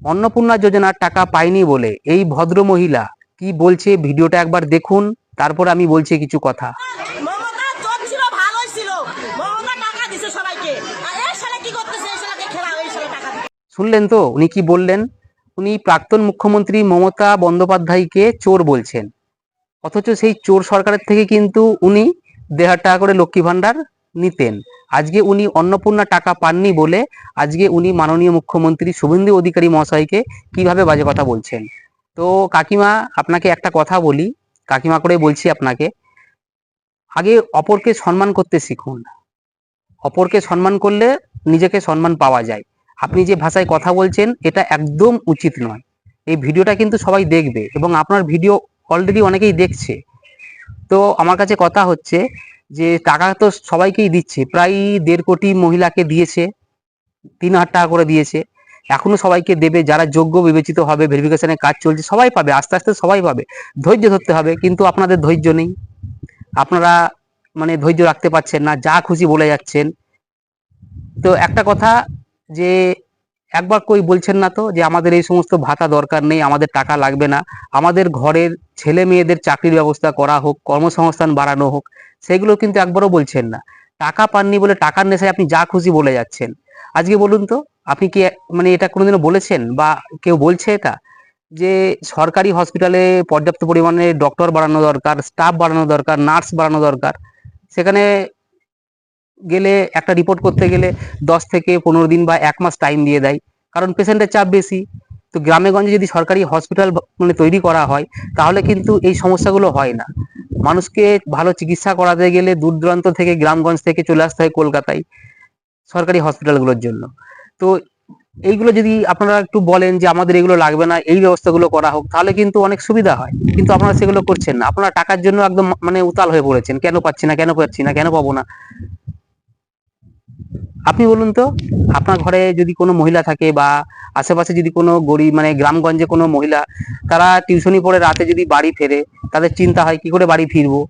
অন্নপূর্ণা যোজনার টাকা পায়নি বলে এই ভদ্র মহিলা কি বলছে ভিডিওটা একবার দেখুন, তারপর আমি বলছি কিছু কথা। মমতা চোখ ছিল, ভালোই ছিল। মমতা টাকা দিছে সবাইকে। আর এই শালা কি করতেছে? এই শালাকে খেলা, এই শালা টাকা দিচ্ছে। শুনলেন তো উনি কি বললেন? উনি প্রাক্তন মুখ্যমন্ত্রী মমতা বন্দ্যোপাধ্যায়কে চোর বলছেন, অথচ সেই চোর সরকারের থেকে কিন্তু উনি 1,500 টাকা করে লক্ষ্মী ভান্ডার নিতেন। আজকে উনি অন্নপূর্ণা টাকা পাননি বলে আজকে উনি মাননীয় মুখ্যমন্ত্রী শুভেন্দু অধিকারী মহাশয়কে কিভাবে বাজে কথা বলছেন। তো কাকিমা, আপনাকে একটা কথা বলি, কাকিমা করে বলছি আপনাকে, আগে অপরকে সম্মান করতে শিখুন। অপরকে সম্মান করলে নিজেকে সম্মান পাওয়া যায়। আপনি যে ভাষায় কথা বলছেন এটা একদম উচিত নয়। এই ভিডিওটা কিন্তু সবাই দেখবে এবং আপনার ভিডিও অলরেডি অনেকেই দেখছে। তো আমার কাছে কথা হচ্ছে যে টাকা তো সবাইকেই দিচ্ছে, প্রায় 1.5 কোটি মহিলাকে দিয়েছে, 3,000 টাকা করে দিয়েছে, এখনো সবাইকে দেবে। যারা যোগ্য বিবেচিত হবে, ভেরিফিকেশনের কাজ চলছে, সবাই পাবে, আস্তে আস্তে সবাই পাবে। ধৈর্য ধরতে হবে, কিন্তু আপনাদের ধৈর্য নেই। আপনারা মানে ধৈর্য রাখতে পারছেন না, যা খুশি বলে যাচ্ছেন। তো একটা কথা, যে একবার কই বলছেন না তো যে আমাদের এই সমস্ত ভাতা দরকার নেই, আমাদের টাকা লাগবে না, আমাদের ঘরের ছেলে মেয়েদের চাকরির ব্যবস্থা করা হোক, কর্মসংস্থান বাড়ানো হোক, সেগুলো কিন্তু একবারও বলছেন না। টাকা পাননি বলে টাকার নেশায় আপনি যা খুশি বলে যাচ্ছেন। আজকে বলুন তো, আপনি কি মানে এটা কোনোদিনও বলেছেন বা কেউ বলছে এটা, যে সরকারি হসপিটালে পর্যাপ্ত পরিমাণে ডক্টর বাড়ানো দরকার, স্টাফ বাড়ানো দরকার, নার্স বাড়ানো দরকার? সেখানে গেলে একটা রিপোর্ট করতে গেলে 10 থেকে 15 দিন বা 1 মাস টাইম দিয়ে দেয়, কারণ পেশেন্টের চাপ বেশি। তো গ্রামে গঞ্জে যদি সরকারি হসপিটাল মানে তৈরি করা হয়, তাহলে কিন্তু এই সমস্যাগুলো হয় না। মানুষকে ভালো চিকিৎসা করাতে গেলে দূর দূরান্ত থেকে, গ্রামগঞ্জ থেকে চলে আসতে হয় কলকাতায় সরকারি হসপিটালগুলোর জন্য। তো এইগুলো যদি আপনারা একটু বলেন যে আমাদের এগুলো লাগবে না, এই ব্যবস্থাগুলো করা হোক, তাহলে কিন্তু অনেক সুবিধা হয়। কিন্তু আপনারা সেগুলো করছেন না, আপনারা টাকার জন্য একদম মানে উতাল হয়ে পড়েছেন, কেন পাচ্ছি না, কেন পাচ্ছি না, কেন পাবো না। আপনি বলুন তো, আপনার ঘরে যদি কোনো মহিলা থাকে বা আশেপাশে যদি কোনো গরিব মানে গ্রামগঞ্জে কোনো মহিলা, তারা টিউশনি পড়ে রাতে যদি বাড়ি ফেরে, তাদের চিন্তা হয় কি করে বাড়ি ফিরবো,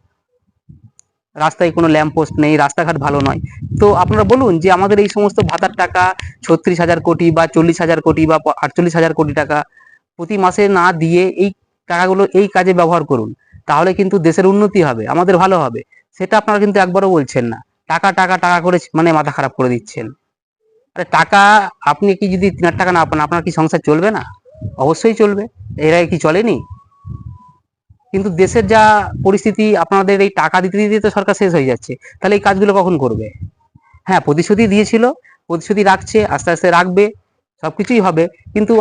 রাস্তায় কোনো ল্যাম্প পোস্ট নেই, রাস্তাঘাট ভালো নয়। তো আপনারা বলুন যে আমাদের এই সমস্ত ভাতার টাকা 36,000 কোটি বা 40,000 কোটি বা 48,000 কোটি টাকা প্রতি মাসে না দিয়ে এই টাকাগুলো এই কাজে ব্যবহার করুন, তাহলে কিন্তু দেশের উন্নতি হবে, আমাদের ভালো হবে। সেটা আপনারা কিন্তু একবারও বলছেন না। টাকা টাকা টাকা করে মানে মাথা খারাপ করে দিচ্ছেন। আরে টাকা, আপনি কি যদি 3,000 টাকা না পান, আপনার কি সংসার চলবে না? অবশ্যই চলবে। এরা কি চলেনি? কিন্তু দেশের যা পরিস্থিতি, আপনাদের এই টাকা দিতে দিতে তো সরকার শেষ হয়ে যাচ্ছে, তাহলে এই কাজগুলো কখন করবে? হ্যাঁ, প্রতিশ্রুতি দিয়েছিল, প্রতিশ্রুতি রাখছে, আস্তে আস্তে রাখবে, সবকিছুই হবে, কিন্তু